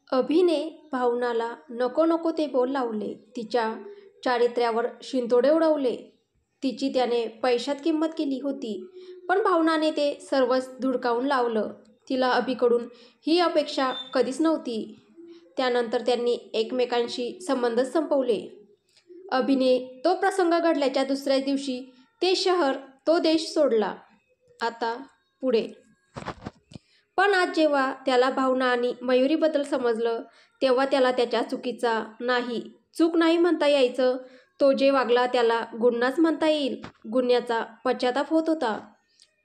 अभिने भावनाला नको नको ते बोल लावले. तिच्या चारित्र्यावर शिंतोडे उडवले. तिची त्याने पैशात किंमत केली होती, पण भावनाने ते सर्वच धुडकावून लावलं. तिला अभिकडून ही अपेक्षा कधीच नव्हती. त्यानंतर त्यांनी एकमेकांशी संबंधच संपवले. अभिने तो प्रसंग घडल्याच्या दुसऱ्याच दिवशी ते शहर, तो देश सोडला. आता पुढे. पण आज जेव्हा त्याला भावना आणि मयुरीबद्दल समजलं, तेव्हा त्याला त्याच्या चूक नाही म्हणता यायचं. तो जे वागला त्याला गुन्हाच म्हणता येईल. गुन्ह्याचा पश्चाताप होत होता.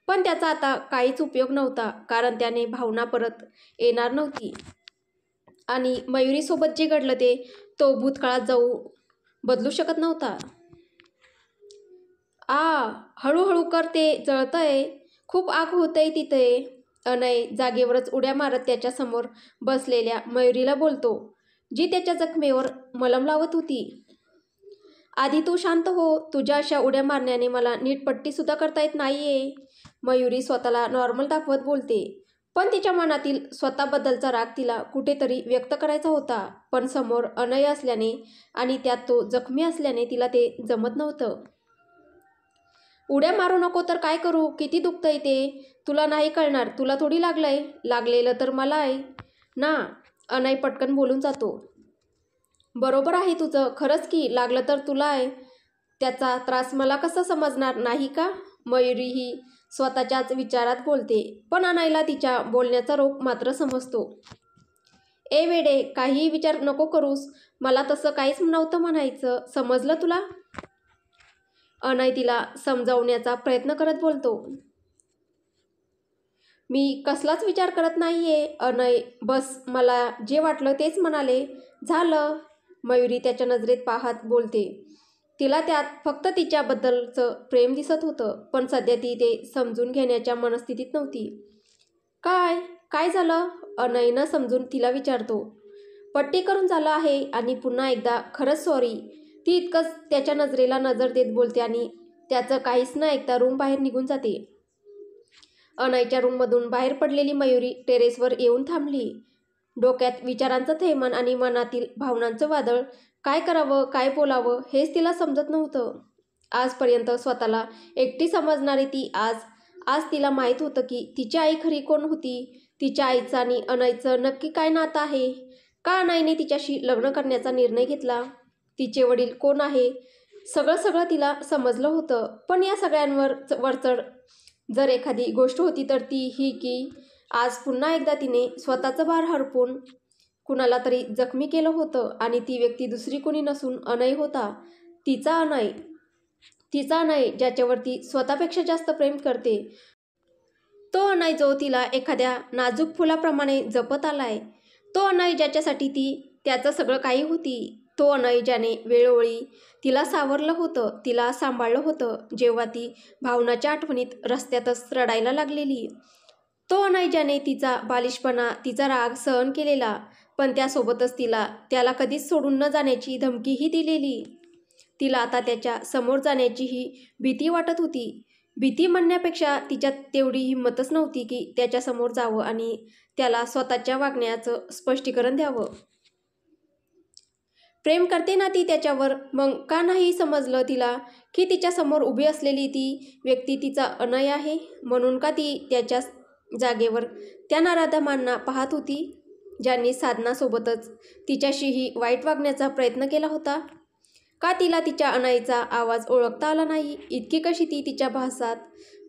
पण त्याचा आता काहीच उपयोग नव्हता, कारण त्याने भावना परत येणार नव्हती. आणि मयुरीसोबत जे घडलं ते तो भूतकाळात जाऊ बदलू शकत नव्हता. हळूहळू कर, ते जळतंय. खूप आग होतंय तिथे. अनय जागेवरच उड्या मारत त्याच्या समोर बसलेल्या मयुरीला बोलतो, जी त्याच्या जखमेवर मलम लावत होती. आधी तू शांत हो. तुझ्या अशा उड्या मारण्याने मला नीट पट्टीसुद्धा करता येत नाहीये. मयुरी स्वतःला नॉर्मल दाखवत बोलते. पण तिच्या मनातील स्वतःबद्दलचा राग तिला कुठेतरी व्यक्त करायचा होता. पण समोर अनय असल्याने आणि त्यात तो जखमी असल्याने तिला ते जमत नव्हतं. उड्या मारू नको तर काय करू? किती दुखतंय ते तुला नाही कळणार. तुला थोडी लागलंय. लागलेलं तर मला आहे ना. अनय पटकन बोलून जातो. बरोबर आहे तुझं. खरंच की, लागलं तर तुला आहे. त्याचा त्रास मला कसा समजणार नाही का? मयुरी ही स्वतःच्याच विचारात बोलते. पण अनयला तिच्या बोलण्याचा रोख मात्र समजतो. ए वेडे, काहीही विचार नको करूस. मला तसं काहीच नव्हतं म्हणायचं. समजलं तुला? अनय तिला समजावण्याचा प्रयत्न करत बोलतो. मी कसलाच विचार करत नाहीये अनय. बस मला जे वाटलं तेच म्हणाले. झालं. मयुरी त्याच्या नजरेत पाहत बोलते. तिला त्यात फक्त तिच्याबद्दलचं प्रेम दिसत होतं. पण सध्या ती ते समजून घेण्याच्या मनस्थितीत नव्हती. काय झालं? अनय न समजून तिला विचारतो. पट्टी करून झालं आहे. आणि पुन्हा एकदा खरंच सॉरी. ती इतकंच त्याच्या नजरेला नजर देत बोलते आणि त्याचं काहीच न ऐकता रूम बाहेर निघून जाते. अनयच्या रूममधून बाहेर पडलेली मयुरी टेरेसवर येऊन थांबली. डोक्यात विचारांचं थैमान आणि मनातील भावनांचं वादळ. काय करावं, काय बोलावं हेच तिला समजत नव्हतं. आजपर्यंत स्वतःला एकटी समजणारी ती आज तिला माहीत होतं की तिची आई खरी कोण होती. तिच्या आईचं आणि अनयचं नक्की काय नातं आहे? का अनयने तिच्याशी लग्न करण्याचा निर्णय घेतला? तिचे वडील कोण आहे? सगळं तिला समजलं होतं. पण या सगळ्यांवर वरचढ जर एखादी गोष्ट होती तर ती ही की आज पुन्हा एकदा तिने स्वतःचं भार हरपून कुणाला तरी जखमी केलं होतं. आणि ती व्यक्ती दुसरी कोणी नसून अनय होता. तिचा अनय ज्याच्यावर ती स्वतःपेक्षा जास्त प्रेम करते. तो अनय जो तिला एखाद्या नाजूक फुलाप्रमाणे जपत आलाय. तो अनय ज्याच्यासाठी ती त्याचं सगळं काही होती. तो अनय ज्याने वेळोवेळी तिला सावरलं होतं, तिला सांभाळलं होतं जेव्हा ती भावनाच्या आठवणीत रस्त्यातच रडायला लागलेली. तो अनय ज्याने तिचा बालिशपणा, तिचा राग सहन केलेला, पण त्यासोबतच त्याला कधीच सोडून न जाण्याची धमकीही दिलेली. तिला आता त्याच्या समोर जाण्याचीही भीती वाटत होती. भीती म्हणण्यापेक्षा तिच्यात तेवढी हिंमतच नव्हती की त्याच्यासमोर जावं आणि त्याला स्वतःच्या वागण्याचं स्पष्टीकरण द्यावं. प्रेम करते ना ती त्याच्यावर. मग का नाही समजलं तिला की तिच्यासमोर उभी असलेली ती व्यक्ती तिचा अनय आहे? म्हणून का ती त्याच्या जागेवर त्या नराधमांना पाहत होती, ज्यांनी साधनासोबतच तिच्याशीही वाईट वागण्याचा प्रयत्न केला होता? का तिला तिच्या अनयचा आवाज ओळखता आला नाही? इतकी कशी ती तिच्या भासात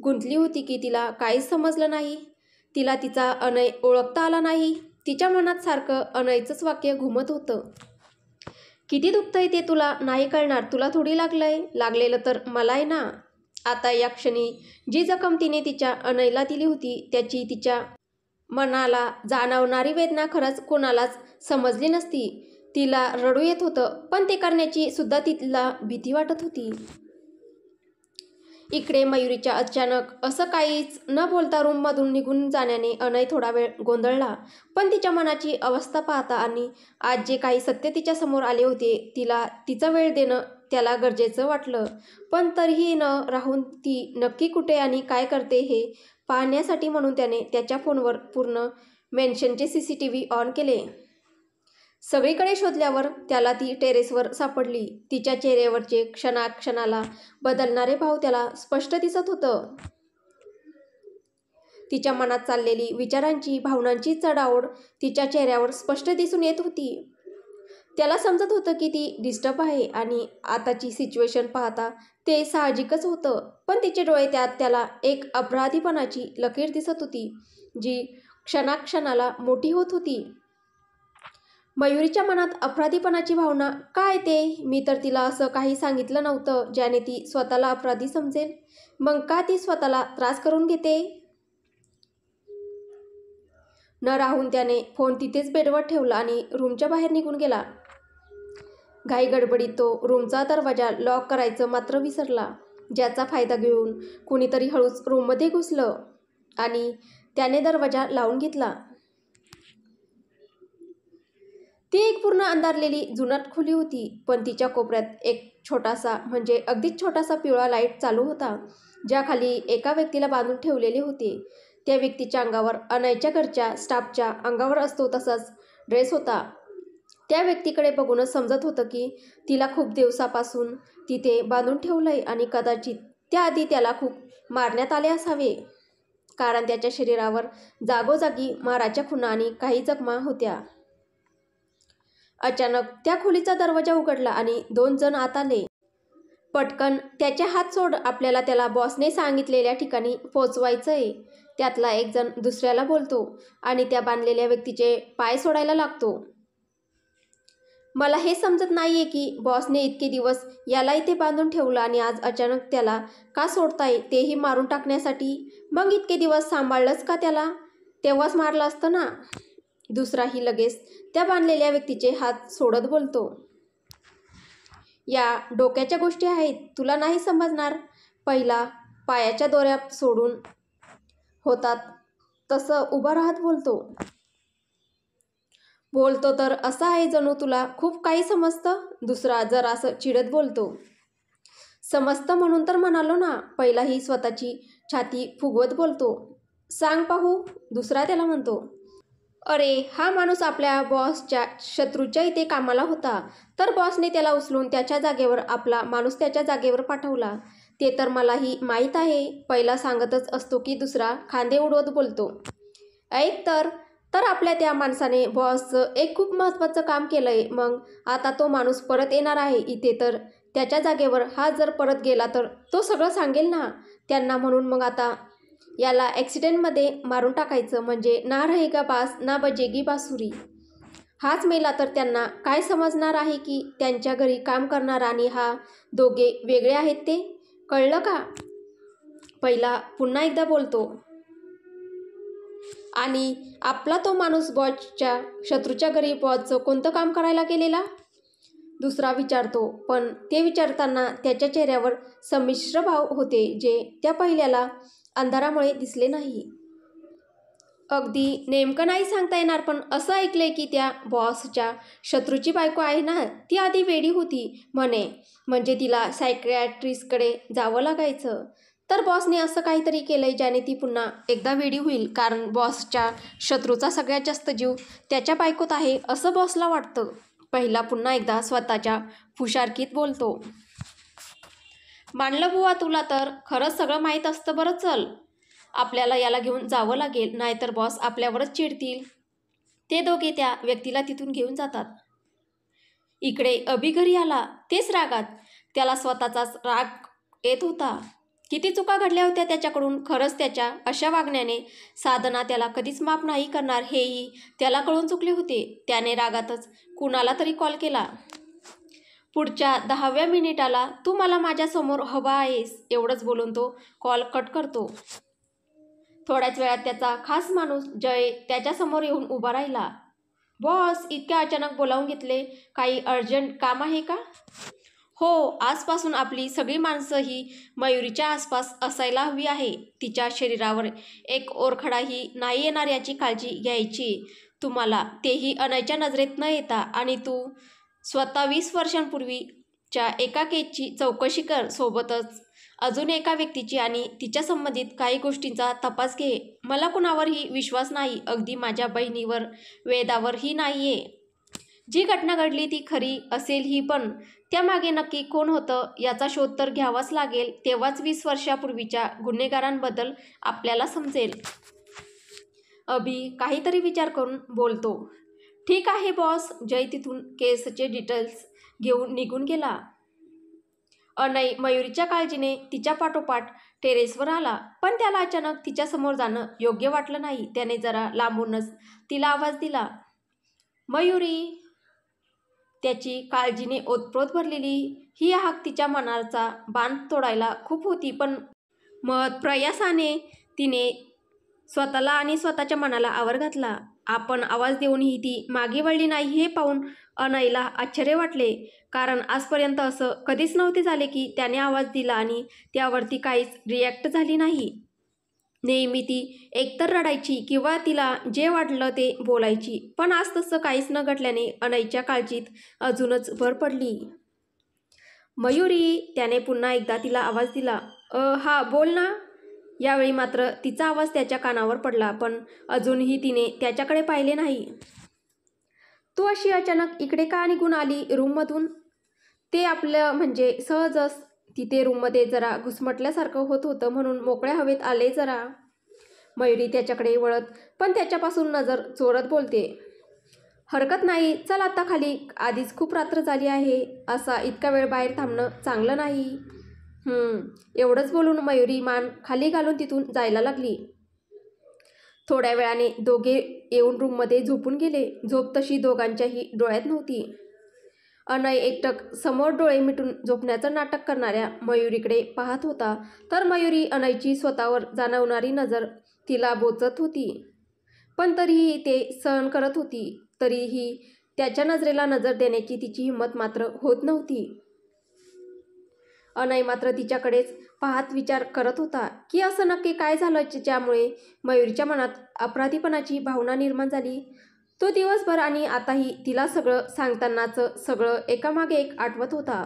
गुंतली होती की तिला काहीच समजलं नाही. तिला तिचा अनय ओळखता आला नाही. तिच्या मनात सारखं अनयचंच वाक्य घुमत होतं. किती दुखतंय ते तुला नाही कळणार. तुला थोडी लागलंय. लागलेलं तर मला आहे ना. आता या क्षणी जी जखम तिने तिच्या अनयला दिली होती त्याची तिच्या मनाला जाणवणारी वेदना खरंच कोणालाच समजली नसती. तिला रडू येत होतं, पण ते करण्याची सुद्धा तिला भीती वाटत होती. इकडे मयुरीच्या अचानक असं काहीच न बोलता रूममधून निघून जाण्याने अनय थोडा वेळ गोंधळला. पण तिच्या मनाची अवस्था पाहता आणि आज जे काही सत्य तिच्यासमोर आले होते, तिला तिचा वेळ देणं त्याला गरजेचं वाटलं. पण तरीही न राहून ती नक्की कुठे आणि काय करते हे पाहण्यासाठी म्हणून त्याने त्याच्या फोनवर पूर्ण मेन्शनचे CCTV ऑन केले. सगळीकडे शोधल्यावर त्याला ती टेरेसवर सापडली. तिच्या चेहऱ्यावरचे क्षणाक्षणाला बदलणारे भाव त्याला स्पष्ट दिसत होतं. तिच्या मनात चाललेली विचारांची, भावनांची चढाओढ तिच्या चेहऱ्यावर स्पष्ट दिसून येत होती. त्याला समजत होतं की ती डिस्टर्ब आहे आणि आताची सिच्युएशन पाहता ते साहजिकच होतं. पण तिचे डोळे, त्यात त्याला एक अपराधीपणाची लकीर दिसत होती, जी क्षणाक्षणाला मोठी होत होती. मयुरीच्या मनात अपराधीपणाची भावना का येते? मी तर तिला असं काही सांगितलं नव्हतं ज्याने ती स्वतःला अपराधी समजेल. मग का ती स्वतःला त्रास करून घेते? न राहून त्याने फोन तिथेच बेडवर ठेवला आणि रूमच्या बाहेर निघून गेला. घाई गडबडीत तो रूमचा दरवाजा लॉक करायचं मात्र विसरला, ज्याचा फायदा घेऊन कुणीतरी हळूच रूममध्ये घुसलं आणि त्याने दरवाजा लावून घेतला. ती एक पूर्ण अंधारलेली जुनाट खोली होती, पण तिच्या कोपऱ्यात एक छोटासा, म्हणजे अगदीच छोटासा पिवळा लाईट चालू होता, ज्याखाली एका व्यक्तीला बांधून ठेवलेले होते. त्या व्यक्तीच्या अंगावर अनयच्या घरच्या स्टाफच्या अंगावर असतो तसाच ड्रेस होता. त्या व्यक्तीकडे बघूनच समजत होतं की तिला खूप दिवसापासून तिथे बांधून ठेवलंय आणि कदाचित त्याआधी त्याला खूप मारण्यात आले असावे, कारण त्याच्या शरीरावर जागोजागी माराच्या खुणा आणि काही जखमा होत्या. अचानक त्या खोलीचा दरवाजा उघडला आणि 2 जण आत आले. पटकन त्याचे हात सोड, आपल्याला त्याला बॉसने सांगितलेल्या ठिकाणी पोचवायचंय. त्यातला एक जण दुसऱ्याला बोलतो आणि त्या बांधलेल्या व्यक्तीचे पाय सोडायला लागतो. मला हे समजत नाहीये की बॉसने इतके दिवस याला इथे बांधून ठेवलं आणि आज अचानक त्याला का सोडताय, तेही मारून टाकण्यासाठी. मग इतके दिवस सांभाळलंच का त्याला? तेव्हाच मारलं असतं ना. दुसराही लगेच त्या बांधलेल्या व्यक्तीचे हात सोडत बोलतो. या डोक्याच्या गोष्टी आहेत, तुला नाही समजणार. पहिला पायाच्या दोऱ्या सोडून होतात तसं उभा राहत बोलतो तर असं आहे जणू तुला खूप काही समजतं. दुसरा जरासं चिडत बोलतो. समजतं म्हणून तर म्हणालो ना. पहिलाही स्वतःची छाती फुगवत बोलतो. सांग पाहू, दुसरा त्याला म्हणतो. अरे, हा माणूस आपल्या बॉसच्या शत्रूच्या इथे कामाला होता, तर बॉसने त्याला उचलून त्याच्या जागेवर आपला माणूस त्याच्या जागेवर पाठवला. ते तर मलाही माहीत आहे, पहिला सांगतच असतो की दुसरा खांदे उडवत बोलतो. ऐक तर आपल्या त्या माणसाने बॉसचं एक खूप महत्त्वाचं काम केलंय. मग आता तो माणूस परत येणार आहे इथे, तर त्याच्या जागेवर हा जर परत गेला तर तो सगळं सांगेल ना त्यांना. म्हणून मग आता याला ॲक्सिडेंटमध्ये मारून टाकायचं, म्हणजे ना रहेगा बास ना बजेगी बासुरी. हाच मेला तर त्यांना काय समजणार आहे की त्यांच्या घरी काम करणारा आणि हा दोघे वेगळे आहेत ते. कळलं का? पहिला पुन्हा एकदा बोलतो. आणि आपला तो माणूस बॉसच्या शत्रूच्या घरी बॉसचं कोणतं काम करायला गेलेला? दुसरा विचारतो, पण ते विचारताना त्याच्या चेहऱ्यावर संमिश्र भाव होते, जे त्या पहिल्याला अंधारामुळे दिसले नाही. अगदी नेमकं नाही सांगता येणार, पण असं ऐकलंय की त्या बॉसच्या शत्रूची बायको आहे ना, ती आधी वेडी होती म्हणे, म्हणजे तिला सायकियाट्रिस्टकडे जावं लागायचं. तर बॉसने असं काहीतरी केलंय ज्याने ती पुन्हा एकदा वेडी होईल, कारण बॉसच्या शत्रूचा सगळ्यात जास्त जीव त्याच्या बायकोत आहे असं बॉसला वाटतं. पहिला पुन्हा एकदा स्वतःच्या फुशारकीत बोलतो. मानलं बुवा तुला, तर खरंच सगळं माहीत असतं. बरं चल, आपल्याला याला घेऊन जावं लागेल, नाहीतर बॉस आपल्यावरच चिडतील. ते दोघे त्या व्यक्तीला तिथून घेऊन जातात. इकडे अभि घरी आला. तेच रागात. त्याला स्वतःचाच राग येत होता. किती चुका घडल्या होत्या त्याच्याकडून. खरंच त्याच्या अशा वागण्याने साधना त्याला कधीच माफ नाही करणार हेही त्याला कळून चुकले होते. त्याने रागातच कुणाला तरी कॉल केला. पुढच्या 10व्या मिनिटाला तू मला माझ्यासमोर हवा आहेस, एवढंच बोलून तो कॉल कट करतो. थोड्याच वेळात त्याचा खास माणूस जय त्याच्यासमोर येऊन उभा राहिला. बॉस, इतक्या अचानक बोलावून घेतले, काही अर्जंट काम आहे का? हो, आजपासून आपली सगळी माणसं ही मयुरीच्या आसपास असायला हवी आहे. तिच्या शरीरावर एक ओरखडाही नाही येणार याची काळजी घ्यायची तुम्हाला, तेही अनयच्या नजरेत न येता. आणि तू स्वतः 20 वर्षांपूर्वीच्या एका केसची चौकशी कर, सोबतच अजून एका व्यक्तीची आणि तिच्या संबंधित काही गोष्टींचा तपास घे. मला कुणावरही विश्वास नाही, अगदी माझ्या बहिणीवर, वेदावरही नाहीये. जी घटना घडली ती खरी असेल ही, पण त्यामागे नक्की कोण होतं याचा शोध तर घ्यावाच लागेल. तेव्हाच 20 वर्षापूर्वीच्या गुन्हेगारांबद्दल आपल्याला समजेल. अभि काहीतरी विचार करून बोलतो. ठीक आहे बॉस. जय तिथून केसचे डिटेल्स घेऊन निघून गेला. अनय मयुरीच्या काळजीने तिच्या पाठोपाठ टेरेसवर आला, पण त्याला अचानक तिच्यासमोर जाणं योग्य वाटलं नाही. त्याने जरा लांबूनच तिला आवाज दिला, मयुरी. त्याची काळजीने ओतप्रोत भरलेली ही हाक तिच्या मनाचा बांध तोडायला खूप होती, पण प्रयासाने तिने स्वतःला आणि स्वतःच्या मनाला आवर घातला. आपण आवाज देऊनही ती मागे वळली नाही हे पाहून अनयला आश्चर्य वाटले, कारण आजपर्यंत असं कधीच नव्हते झाले की त्याने आवाज दिला आणि त्यावरती काहीच रिॲक्ट झाली नाही. नेहमी ती एकतर रडायची किंवा तिला जे वाटलं ते बोलायची, पण आज तसं काहीच न घडल्याने अनयच्या काळजीत अजूनच भर पडली. मयुरी. त्याने पुन्हा एकदा तिला आवाज दिला. हा बोल ना. यावेळी मात्र तिचा आवाज त्याच्या कानावर पडला, पण अजूनही तिने त्याच्याकडे पाहिले नाही. तू अशी अचानक इकडे का निघून आली रूममधून? ते आपलं म्हणजे सहजच तिथे रूममध्ये जरा घुसमटल्यासारखं होत होतं म्हणून मोकळ्या हवेत आले जरा. मयुरी त्याच्याकडे वळत पण त्याच्यापासून नजर चोरत बोलते. हरकत नाही, चल आता खाली. आधीच खूप रात्र झाली आहे. असा इतका वेळ बाहेर थांबणं चांगलं नाही. एवढंच बोलून मयुरी मान खाली घालून तिथून जायला लागली. थोड्या वेळाने दोघे येऊन रूममध्ये झोपून गेले. झोप तशी दोघांच्याही डोळ्यात नव्हती. अनय एकटक समोर डोळे मिटून झोपण्याचं नाटक करणाऱ्या मयुरीकडे पाहत होता, तर मयुरी अनयची स्वतःवर जाणवणारी नजर तिला बोचत होती, पण तरीही ते सहन करत होती. तरीही त्याच्या नजरेला नजर देण्याची तिची हिंमत मात्र होत नव्हती. अनय मात्र तिच्याकडेच पाहत विचार करत होता की असं नक्की काय झालं ज्यामुळे मयुरीच्या मनात अपराधीपणाची भावना निर्माण झाली. तो दिवसभर आणि आताही तिला सगळं सांगतानाचं सगळं एकामागे एक आठवत होता.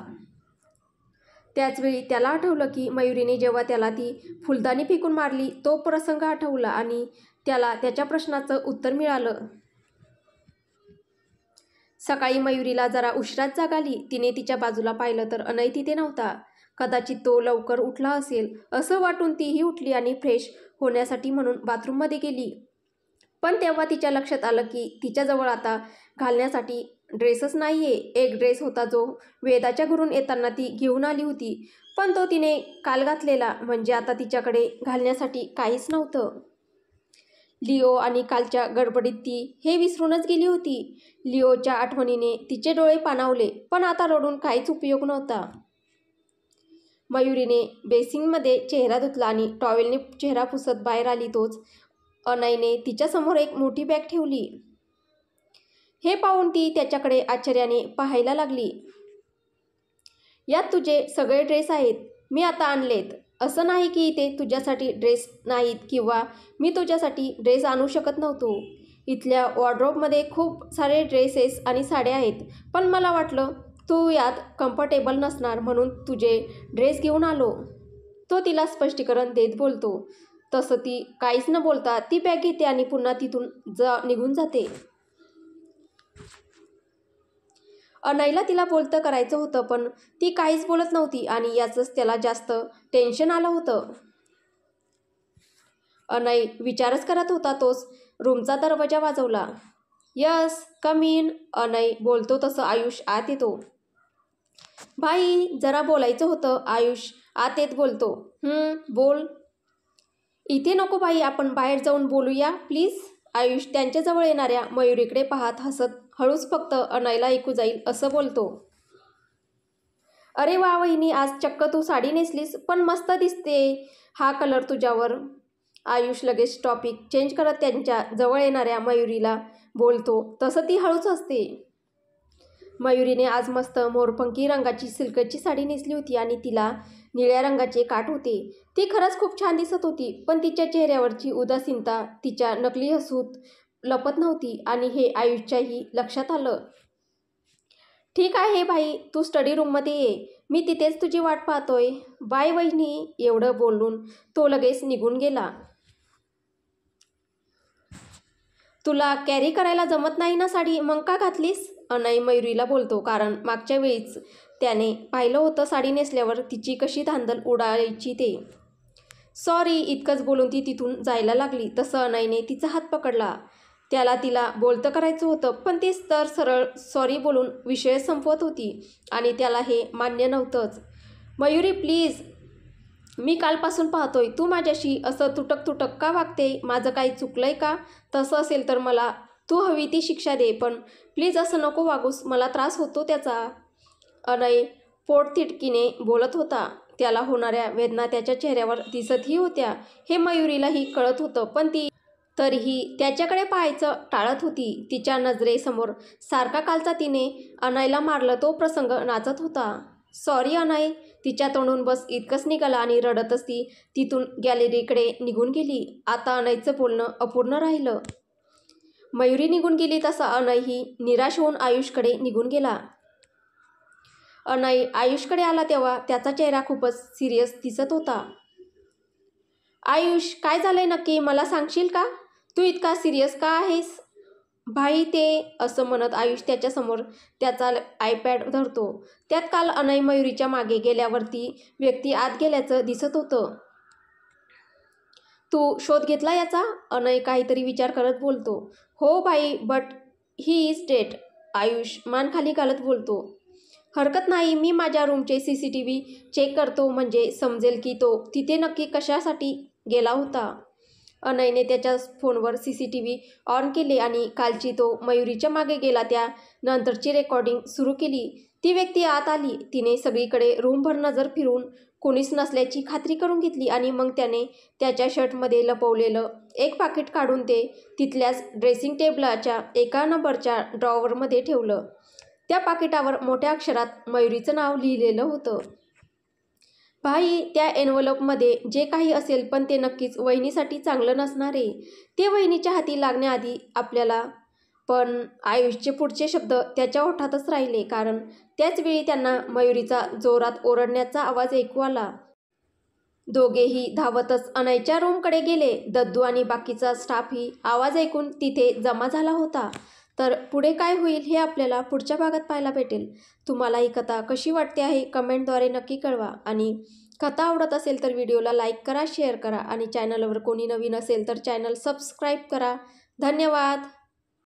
त्याचवेळी त्याला आठवलं की मयुरीने जेव्हा त्याला ती फुलदाणी फेकून मारली तो प्रसंग आठवला आणि त्याला त्याच्या प्रश्नाचं उत्तर मिळालं. सकाळी मयुरीला जरा उशिराच जाग आली. तिने तिच्या बाजूला पाहिलं तर अनय तिथे नव्हता. कदाचित तो लवकर उठला असेल असं वाटून तीही उठली आणि फ्रेश होण्यासाठी म्हणून बाथरूममध्ये गेली. पण तेव्हा तिच्या लक्षात आलं की तिच्याजवळ आता घालण्यासाठी ड्रेसच नाहीये. एक ड्रेस होता जो वेदाच्या घरून येताना ती घेऊन आली होती, पण तो तिने काल घातलेला, म्हणजे आता तिच्याकडे घालण्यासाठी काहीच नव्हतं. लिओ आणि कालच्या गडबडीत ती हे विसरूनच गेली होती. लिओच्या आठवणीने तिचे डोळे पाणावले, पण आता रडून काहीच उपयोग नव्हता. मयुरीने बेसिंगमध्ये चेहरा धुतला आणि टॉवेलने चेहरा पुसत बाहेर आली. तोच अनयने तिच्यासमोर एक मोठी बॅग ठेवली. हे पाहून ती त्याच्याकडे आश्चर्याने पाहायला लागली. यात तुझे सगळे ड्रेस आहेत. मी आता आणलेत. असं नाही की इथे तुझ्यासाठी ड्रेस नाहीत किंवा मी तुझ्यासाठी ड्रेस आणू शकत नव्हतो. इथल्या वॉर्डरोबमध्ये खूप सारे ड्रेसेस आणि साड्या आहेत, पण मला वाटलं तू यात कम्फर्टेबल नसणार म्हणून तुझे ड्रेस घेऊन आलो. तो तिला स्पष्टीकरण देत बोलतो. तसं ती काहीच न बोलता ती बॅग घेते आणि पुन्हा तिथून निघून जाते. अनयला तिला बोलतं करायचं होतं, पण ती काहीच बोलत नव्हती आणि याचंच त्याला जास्त टेन्शन आलं होतं. अनय विचारच करत होता. तोच रूमचा दरवाजा वाजवला. Yes, come in. अनय बोलतो तसं आयुष आत येतो. भाई, जरा बोलायचं होतं. आयुष आत येत बोलतो. बोल. इथे नको भाई, आपण बाहेर जाऊन बोलूया प्लीज. आयुष त्यांच्याजवळ येणाऱ्या मयुरीकडे पाहत हसत हळूच, फक्त अनयला ऐकू जाईल असं बोलतो. अरे वा वहिनी, आज चक्क तू साडी नेसलीस, पण मस्त दिसते हा कलर तुझ्यावर. आयुष लगेच टॉपिक चेंज करत त्यांच्या जवळ येणाऱ्या मयुरीला बोलतो. तसं ती हळूच हसते. मयुरीने आज मस्त मोरपंखी रंगाची सिल्कची साडी नेसली होती आणि तिला निळ्या रंगाचे काठ होते. ती खरंच खूप छान दिसत होती, पण तिच्या चेहऱ्यावरची उदासीनता तिच्या नकली हसूत लपत नव्हती आणि हे आयुषच्याही लक्षात आलं. ठीक आहे भाई, तू स्टडी रूममध्ये ये. मी तिथेच तुझी वाट पाहतोय. बाय वहिनी. एवढं बोलून तो लगेच निघून गेला. तुला कॅरी करायला जमत नाही ना साडी, मग का घातलीस? अनय मयुरीला बोलतो, कारण मागच्या वेळीच त्याने पाहिलं होतं साडी नेसल्यावर तिची कशी धांदल उडायची ते. सॉरी, इतकंच बोलून ती तिथून जायला लागली. तसं अनयने तिचा हात पकडला. त्याला तिला बोलतं करायचं होतं, पण ती तर सरळ सॉरी बोलून विषय संपवत होती आणि त्याला हे मान्य नव्हतंच. मयुरी प्लीज, मी कालपासून पाहतोय तू माझ्याशी असं तुटक तुटक का वागते. माझं काही चुकलंय का? तसं असेल तर मला तू हवी ती शिक्षा दे, पण प्लीज असं नको वागूस, मला त्रास होतो त्याचा. अनय पोटतिडकीने बोलत होता. त्याला होणाऱ्या वेदना त्याच्या चेहऱ्यावर दिसतही होत्या हे मयुरीलाही कळत होतं, पण ती तरीही त्याच्याकडे पाहायचं टाळत होती. तिच्या नजरेसमोर सारखा कालचा तिने अनयला मारलं तो प्रसंग नाचत होता. सॉरी अनय, तिच्या तोंडून बस इतकंच निघालं आणि रडतच ती तिथून गॅलरीकडे निघून गेली. आता अनयचं बोलणं अपूर्ण राहिलं. मयुरी निघून गेली तसा अनयही निराश होऊन आयुषकडे निघून गेला. अनय आयुषकडे आला तेव्हा त्याचा चेहरा खूपच सिरियस दिसत होता. आयुष, काय झालंय नक्की, मला सांगशील का? तू इतका सिरियस का आहेस? भाई ते, असं म्हणत आयुष त्याच्यासमोर त्याचा आयपॅड धरतो. त्यात काल अनय मयुरीच्या मागे गेल्यावरती व्यक्ती आत गेल्याचं दिसत होतं. तू शोध घेतला याचा? अनय काहीतरी विचार करत बोलतो. हो भाई, but he is dead. Ayush मान खाली घालत बोलतो. हरकत नाही, मी माझ्या रूमचे CCTV चेक करतो, म्हणजे समजेल की तो तिथे नक्की कशासाठी गेला होता. अनयने त्याच्या फोनवर CCTV ऑन केले आणि कालची तो मयुरीच्या मागे गेला त्या नंतरची रेकॉर्डिंग सुरू केली. ती व्यक्ती आत आली. तिने सगळीकडे रूमभर नजर फिरून कोणीच नसल्याची खात्री करून घेतली आणि मग त्याने त्याच्या शर्टमध्ये लपवलेलं एक पाकिट काढून ते तिथल्याच ड्रेसिंग टेबलाच्या एका नंबरच्या ड्रॉवरमध्ये ठेवलं. त्या पाकिटावर मोठ्या अक्षरात मयुरीचं नाव लिहिलेलं होतं. भाई, त्या एन्व्हलपमध्ये जे काही असेल पण ते नक्कीच वहिनीसाठी चांगलं नसणारे. ते वहिनीच्या हाती लागण्याआधी आपल्याला. पण आयुषचे पुढचे शब्द त्याच्या ओठातच राहिले, कारण त्याच वेळी त्यांना मयुरीचा जोरात ओरडण्याचा आवाज ऐकू आला. दोघेही धावतच अनयच्या रूमकडे गेले. दद्दू आणि बाकीचा स्टाफही आवाज ऐकून तिथे जमा झाला होता. तर पुढे काय होईल हे आपल्याला पुढच्या भागात पाहायला भेटेल. तुम्हाला ही कथा कशी वाटते आहे कमेंटद्वारे नक्की कळवा आणि कथा आवडत असेल तर व्हिडिओला लाईक करा, शेअर करा आणि चॅनलवर कोणी नवीन असेल तर चॅनल सबस्क्राईब करा. धन्यवाद.